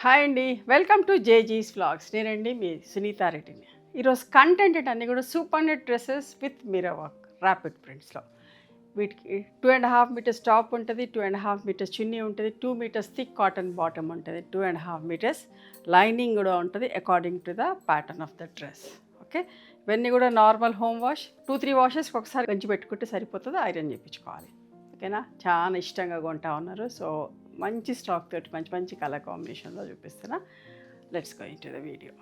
Hi అండి, welcome to జేజీస్ vlogs. నేనండి మీ సునీతారెడ్డిని. ఈరోజు కంటెంట్ అన్నీ కూడా super net dresses with mirror work rapid ప్రింట్స్లో. వీటికి 2.5 మీటర్స్ టాప్ ఉంటుంది, 2.5 మీటర్స్ చున్నీ ఉంటుంది, 2 మీటర్స్ థిక్ కాటన్ బాటమ్ ఉంటుంది, 2.5 మీటర్స్ లైనింగ్ కూడా ఉంటుంది according to the pattern of the dress. Okay, ఇవన్నీ కూడా నార్మల్ హోమ్ వాష్ 2-3 వాషెస్కి ఒకసారి గంజి పెట్టుకుంటే సరిపోతుంది, ఐరన్ చేయించుకోవాలి. ఓకేనా, చాలా ఇష్టంగా కొంటా ఉన్నారు. సో మంచి స్టాక్ తోటి మంచి మంచి కలర్ కాంబినేషన్లో చూపిస్తున్నా. Let's go into the video.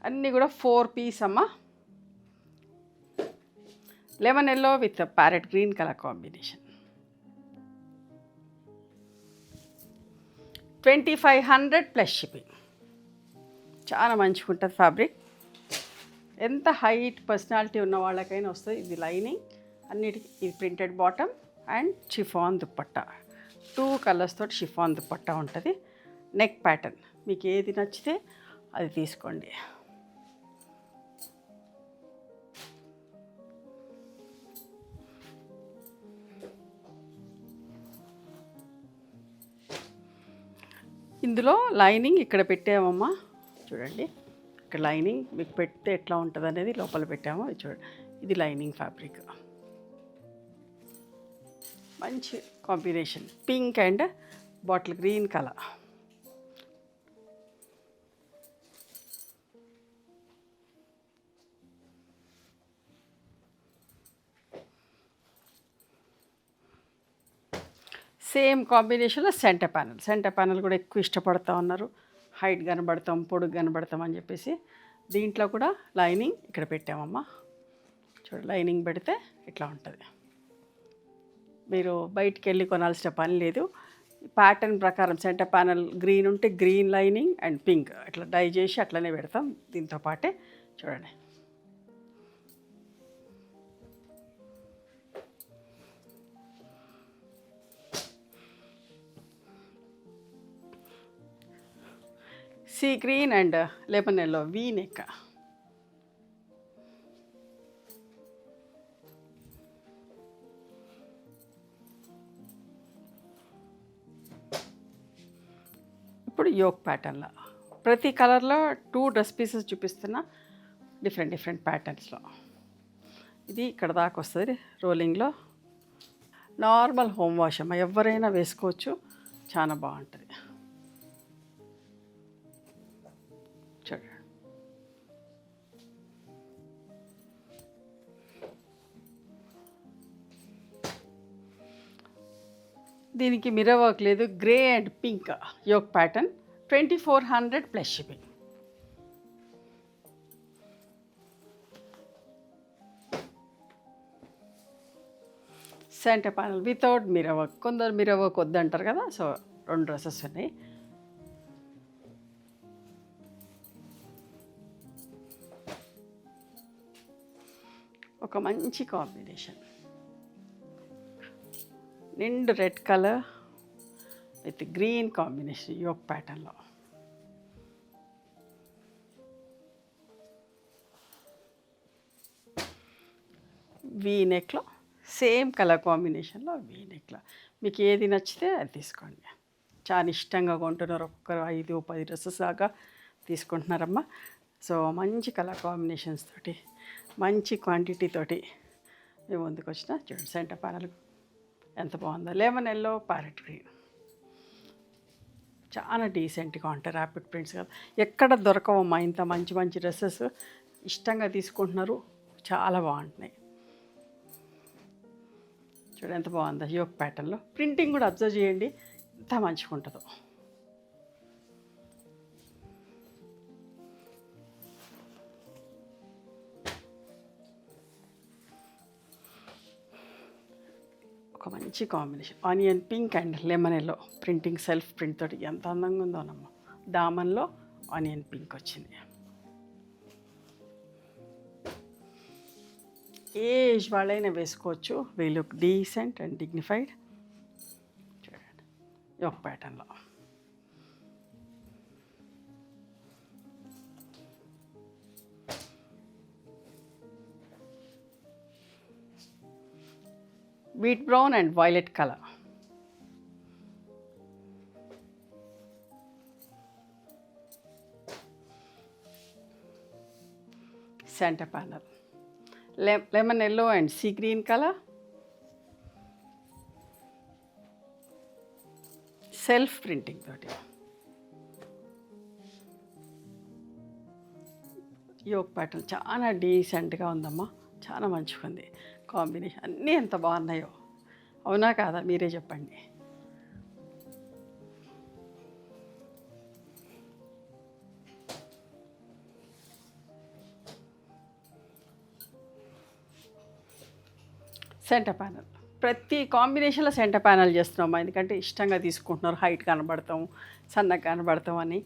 అన్నీ కూడా 4 పీస్ అమ్మ. Lemon yellow with parrot green colour combination. 2500 plus shipping. చాలా మంచిగా ఉంటుంది ఫ్యాబ్రిక్. ఎంత హైట్ పర్సనాలిటీ ఉన్న వాళ్ళకైనా వస్తుంది. ఇది లైనింగ్, అన్నిటికీ ఇది printed bottom and chiffon dupatta. 2 colours తోటి షిఫాన్ దుప్పట్టా ఉంటుంది. నెక్ ప్యాటర్న్ మీకు ఏది నచ్చితే అది తీసుకోండి. ఇందులో లైనింగ్ ఇక్కడ పెట్టామమ్మా, చూడండి. ఇక్కడ లైనింగ్ మీకు పెడితే ఎట్లా ఉంటుంది అనేది లోపల పెట్టాము. ఇది చూడండి, ఇది లైనింగ్ ఫ్యాబ్రిక్. మంచి combination, pink and bottle green colour. Same కాంబినేషన్లో సెంటర్ ప్యానల్ కూడా ఎక్కువ ఇష్టపడుతూ ఉన్నారు. హైట్ కనబడతాం, పొడుగు కనబడతాం అని చెప్పేసి దీంట్లో కూడా లైనింగ్ ఇక్కడ పెట్టామమ్మా. చూడు, లైనింగ్ పెడితే ఇట్లా ఉంటుంది. మీరు బయటికి వెళ్ళి కొనాల్సిన పని లేదు. ప్యాటర్న్ ప్రకారం సెంటర్ ప్యానల్ గ్రీన్ ఉంటే గ్రీన్ లైనింగ్ అండ్ పింక్ అట్లా డై చేసి అట్లనే పెడతాం. దీంతో పాటే చూడండి, sea green and lemon yellow V neck. ఇప్పుడు యోక్ ప్యాటర్న్లో ప్రతి కలర్లో 2 డ్రెస్ పీసెస్ చూపిస్తున్నా, డిఫరెంట్ ప్యాటర్న్స్లో. ఇది ఇక్కడ దాకా వస్తుంది రోలింగ్లో. నార్మల్ హోమ్ వాష్ అమ్మ, ఎవరైనా వేసుకోవచ్చు, చాలా బాగుంటుంది. చూడండి, దీనికి మిర్రర్ వర్క్ లేదు. Grey and pink yoke pattern. 2400 plus shipping. Centre panel without mirror work. కొందరు మిర్రర్ వర్క్ వద్దంటారు కదా, సో 2 డ్రెస్సెస్ ఉన్నాయి. ఒక మంచి కాంబినేషన్, నిండు red colour with green combination yoke ప్యాటర్న్లో. వీ నెక్లో సేమ్ కలర్ కాంబినేషన్లో వీ నెక్లో మీకు ఏది నచ్చితే అది తీసుకోండి. చాలా ఇష్టంగా కొంటున్నారు, ఒక్కొక్కరు 5-10 డ్రెస్సెస్ దాకా తీసుకుంటున్నారమ్మా. సో మంచి కలర్ కాంబినేషన్స్ తోటి మంచి క్వాంటిటీ తోటి మేము ముందుకు వచ్చిన. చూడండి, సెంటర్ ప్యానల్ ఎంత బాగుందో. లెమన్ ఎల్లో ప్యారెట్ గ్రీన్, చాలా డీసెంట్గా ఉంటాయి. ర్యాపిడ్ ప్రింట్స్ కదా, ఎక్కడ దొరకవమ్మా ఇంత మంచి మంచి డ్రెస్సెస్. ఇష్టంగా తీసుకుంటున్నారు, చాలా బాగుంటున్నాయి. చూడండి ఎంత బాగుందో యోక్ ప్యాటర్న్లో. ప్రింటింగ్ కూడా అబ్జర్వ్ చేయండి ఎంత మంచిగా ఉంటుందో. ఒక మంచి combination, onion pink and lemon yellow printing, self print తోటి ఎంత అందంగా ఉందోనమ్మ. దామన్లో ఆనియన్ పింక్ వచ్చింది. ఏజ్ వాళ్ళైనా వేసుకోవచ్చు. We look decent and dignified. చూడండి, యోక్ ప్యాటర్న్లో. wheat brown and violet color. Centre panel lemon yellow and sea green colour, self printing తోటి. Yoke pattern చాలా డీసెంట్గా ఉందమ్మా, చాలా మంచిగా ఉంది కాంబినేషన్. అన్నీ ఎంత బాగున్నాయో, అవునా కాదా మీరే చెప్పండి. సెంటర్ ప్యానల్ ప్రతి కాంబినేషన్లో సెంటర్ ప్యానల్ చేస్తున్నాం, ఎందుకంటే ఇష్టంగా తీసుకుంటున్నారు. హైట్ కనబడతాం, సన్నగా కనబడతాం అని.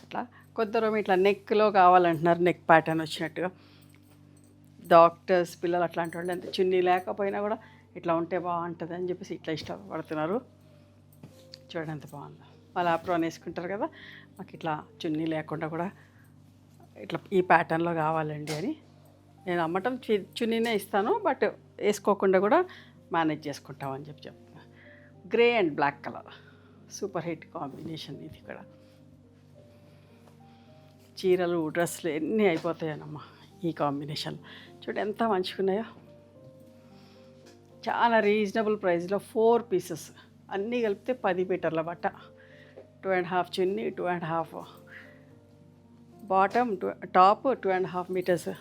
అట్లా కొందరు ఇట్లా నెక్లో కావాలంటున్నారు, నెక్ ప్యాటర్న్ వచ్చినట్టుగా. డాక్టర్స్, పిల్లలు అట్లాంటి వాళ్ళు ఎంత చున్నీ లేకపోయినా కూడా ఇట్లా ఉంటే బాగుంటుంది అని చెప్పేసి ఇట్లా ఇష్టపడుతున్నారు. చూడండి ఎంత బాగుందో. వాళ్ళు ఆప్రాన్ వేసుకుంటారు కదా, మాకు ఇట్లా చున్నీ లేకుండా కూడా ఇట్లా ఈ ప్యాటర్న్లో కావాలండి అని. నేను అమ్మటం చున్నీనే ఇస్తాను, బట్ వేసుకోకుండా కూడా మేనేజ్ చేసుకుంటామని చెప్తున్నా. Grey and black colour super hit combination ఇది. ఇక్కడ చీరలు, డ్రెస్సులు ఎన్ని అయిపోతాయనమ్మా ఈ కాంబినేషన్. చూడు ఎంత మంచిగా ఉన్నాయో. చాలా రీజనబుల్ ప్రైస్లో 4 పీసెస్ అన్నీ కలిపితే 10 మీటర్ల బట్ట. 2.5 chunni, 2.5 bottom, top 2.5 metres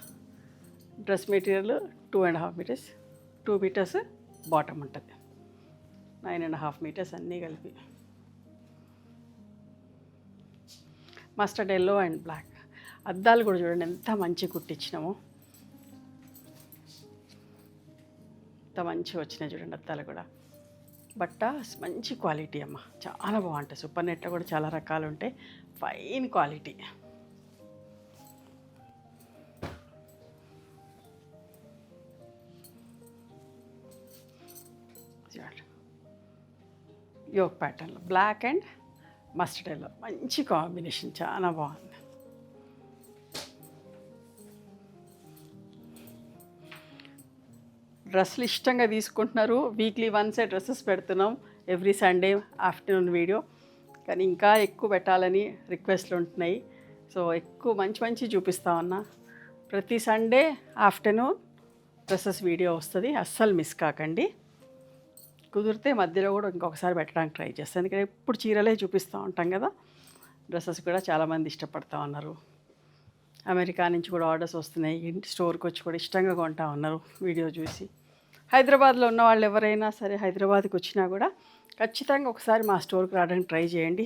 dress material, 2.5 metres, 2 metres bottom ఉంటుంది. 9.5 మీటర్స్ అన్నీ కలిపి. Mustard yellow and black. అద్దాలు కూడా చూడండి ఎంత మంచి కుట్టించినామో, ఎంత మంచిగా వచ్చినాయి చూడండి అద్దాలు కూడా. బట్ట మంచి క్వాలిటీ అమ్మ, చాలా బాగుంటాయి. సూపర్ నెట్లో కూడా చాలా రకాలు ఉంటాయి, ఫైన్ క్వాలిటీ. యోక్ ప్యాటర్న్లో బ్లాక్ అండ్ మస్టర్డ్ ఎల్లో మంచి కాంబినేషన్, చాలా బాగుంది. డ్రెస్సులు ఇష్టంగా తీసుకుంటున్నారు. వీక్లీ వన్సే డ్రెస్సెస్ పెడుతున్నాం, ఎవ్రీ సండే ఆఫ్టర్నూన్ వీడియో. కానీ ఇంకా ఎక్కువ పెట్టాలని రిక్వెస్ట్లు ఉంటున్నాయి. సో ఎక్కువ మంచి చూపిస్తా ఉన్నా. ప్రతి సండే ఆఫ్టర్నూన్ డ్రెస్సెస్ వీడియో వస్తుంది, అస్సలు మిస్ కాకండి. కుదిరితే మధ్యలో కూడా ఇంకొకసారి పెట్టడానికి ట్రై చేస్తాను, ఎందుకంటే ఎప్పుడు చీరలే చూపిస్తూ ఉంటాం కదా. డ్రెస్సెస్ కూడా చాలామంది ఇష్టపడతా ఉన్నారు. అమెరికా నుంచి కూడా ఆర్డర్స్ వస్తున్నాయి, ఇంటి స్టోర్కి వచ్చి కూడా ఇష్టంగా కొంటా ఉన్నారు వీడియో చూసి. హైదరాబాద్లో ఉన్న వాళ్ళు ఎవరైనా సరే హైదరాబాద్కి వచ్చినా కూడా ఖచ్చితంగా ఒకసారి మా స్టోర్కి రావడానికి ట్రై చేయండి.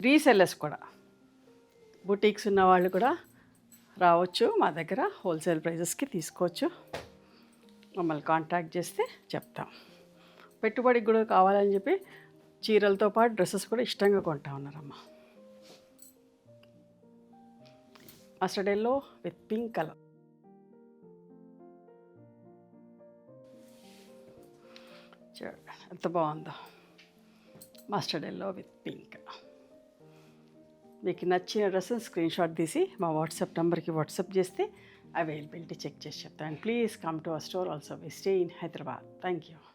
రీసెల్లర్స్ కూడా, బుటీక్స్ ఉన్న వాళ్ళు కూడా రావచ్చు మా దగ్గర, హోల్సేల్ ప్రైజెస్కి తీసుకోవచ్చు. మమ్మల్ని కాంటాక్ట్ చేస్తే చెప్తాం. పెట్టుబడికి కూడా కావాలని చెప్పి చీరలతో పాటు డ్రెస్సెస్ కూడా ఇష్టంగా కొంటా ఉన్నారమ్మా. Mustard yellow with pink colour. చూడండి ఎంత బాగుందో, మస్టర్డ్ ఎల్లో విత్ పింక్. మీకు నచ్చిన డ్రెస్సెస్ స్క్రీన్ షాట్ తీసి మా వాట్సాప్ నెంబర్కి వాట్సాప్ చేస్తే అవైలబిలిటీ చెక్ చేసి చెప్తాను. Please come to our store also. We stay in Hyderabad. Thank you.